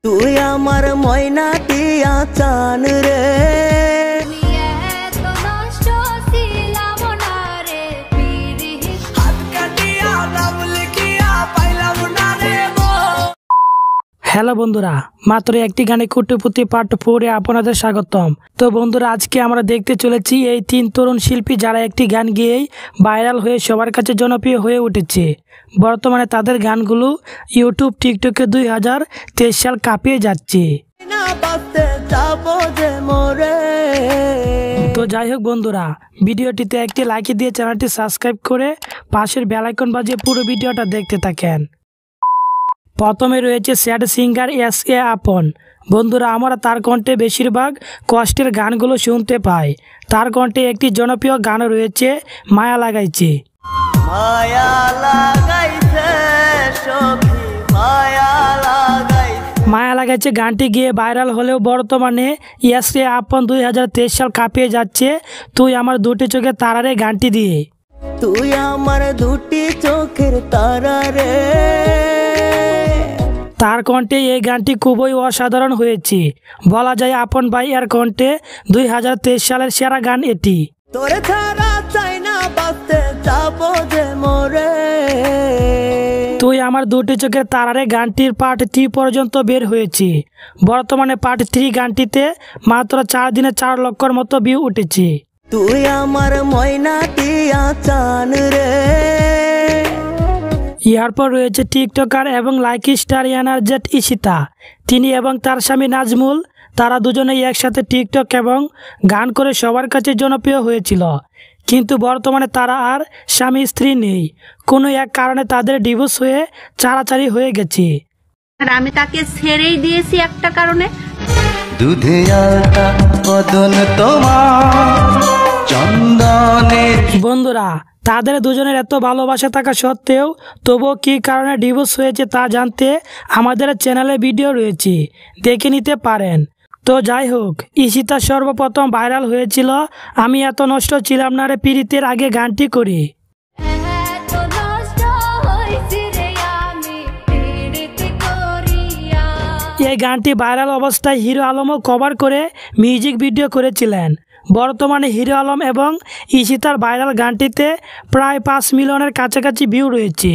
তুই আমার ময়না টিয়া চান রে হ্যালো বন্ধুরা, মাত্র একটি গানে কোটিপতি পার্ট 4 এ আপনাদের স্বাগতম। তো বন্ধুরা, আজকে আমরা দেখতে চলেছি এই 3 তরুণ শিল্পী যারা একটি গান গেয়েই ভাইরাল হয়ে সবার কাছে জনপ্রিয় হয়ে উঠেছে। বর্তমানে তাদের গানগুলো ইউটিউব, টিকটকে 2023 সাল কাঁপিয়ে যাচ্ছে। তো যাই হোক বন্ধুরা, ভিডিওটিতে একটি লাইক দিয়ে চ্যানেলটি সাবস্ক্রাইব করে পাশের বেল আইকন বাজিয়ে পুরো ভিডিওটা দেখতে থাকেন। প্রথমে রয়েছে স্যাড সিঙ্গার এস.এ. আপন। বন্ধুরা, আমরা তার কণ্ঠে বেশিরভাগ কষ্টের গানগুলো শুনতে পাই। তার কণ্ঠে একটি জনপ্রিয় গান রয়েছে মায়া লাগাইছে। মায়া লাগাইছে গানটি গিয়ে ভাইরাল হলেও বর্তমানে এস.এ. আপন 2023 সাল কাঁপিয়ে যাচ্ছে তুই আমার দুটি চোখের তারারে গানটি দিয়ে। তুই আমার দুটি চোখের তারা রে। তার কণ্ঠে এই গানটি খুবই অসাধারণ হয়েছে। বলা যায় আপন ভাই এর কণ্ঠে 2023 সালের সেরা গান এটি। তোরে ছাড়া চাই না বাঁচতে যাবো যে মরে। তুই আমার দুটি চোখের তারারে গানটির পার্ট 3 পর্যন্ত বের হয়েছে। বর্তমানে পার্ট 3 গানটিতে মাত্র 4 দিনে 4 লক্ষর মতো ভিউ উঠেছে। তুই আমার ময়না টিয়া চান রে। এরপর রয়েছে টিকটকার এবং লাইক স্টার এনার্জেট ঈশিতা। তিনি এবং তার স্বামী নাজমুল, তারা দুজনেই একসাথে টিকটক এবং গান করে সবার কাছে জনপ্রিয় হয়েছিল। কিন্তু বর্তমানে তারা আর স্বামী স্ত্রী নেই। কোনো এক কারণে তাদের ডিভোর্স হয়ে চারাচারি হয়ে গেছে। আমি তাকে ছেড়েই দিয়েছি একটা কারণে। দুধে আটা বদন তোমার চন্দনে। বন্ধুরা, তাদের দুজনের এত ভালোবাসা থাকা সত্ত্বেও তবুও কী কারণে ডিভোর্স হয়েছে তা জানতে আমাদের চ্যানেলে ভিডিও রয়েছে, দেখে নিতে পারেন। তো যাই হোক, ঈশিতা সর্বপ্রথম ভাইরাল হয়েছিল আমি এত নষ্ট ছিলাম না রে পিরিতের আগে গানটি করি। এই গানটি ভাইরাল অবস্থায় হিরো আলমও কভার করে মিউজিক ভিডিও করেছিলেন। বর্তমানে হিরো আলম এবং ঈশিতার ভাইরাল গানটিতে প্রায় 5 মিলিয়নের কাছাকাছি ভিউ রয়েছে।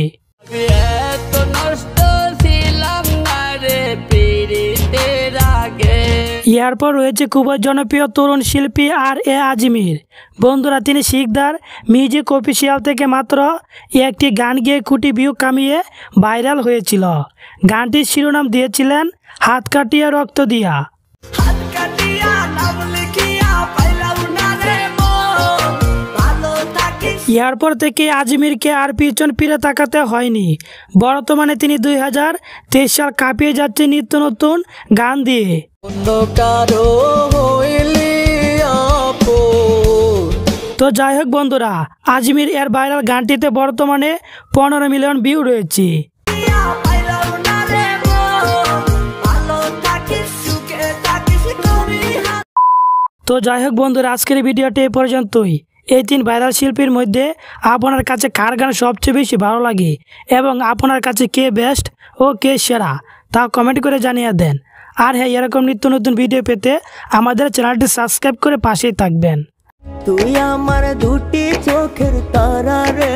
এরপর রয়েছে খুবই জনপ্রিয় তরুণ শিল্পী আর.এ. আজমির। বন্ধুরা, তিনি শিকদার মিউজিক অফিসিয়াল থেকে মাত্র একটি গান গিয়ে কোটি ভিউ কামিয়ে ভাইরাল হয়েছিল। গানটির শিরোনাম দিয়েছিলেন হাত কাটিয়া রক্ত দিয়া। এরপর থেকে আজমিরকে আর পিছন ফিরে তাকাতে হয়নি। বর্তমানে তিনি 2023 সাল কাঁপিয়ে যাচ্ছে নিত্য নতুন গান দিয়ে। তো যাই হোক বন্ধুরা, আজমির এর ভাইরাল গানটিতে বর্তমানে 15 মিলিয়ন ভিউ রয়েছে। তো যাই হোক বন্ধুরা, আজকের ভিডিওটি এই পর্যন্তই। এই 3 ভাইরাল শিল্পীর মধ্যে আপনার কাছে কার গান সবচেয়ে বেশি ভালো লাগে এবং আপনার কাছে কে বেস্ট ও কে সেরা তা কমেন্ট করে জানিয়ে দেন। আর হ্যাঁ, এরকম নিত্য নতুন ভিডিও পেতে আমাদের চ্যানেলটি সাবস্ক্রাইব করে পাশেই থাকবেন। তুই আমার দুটি চোখের তারা রে।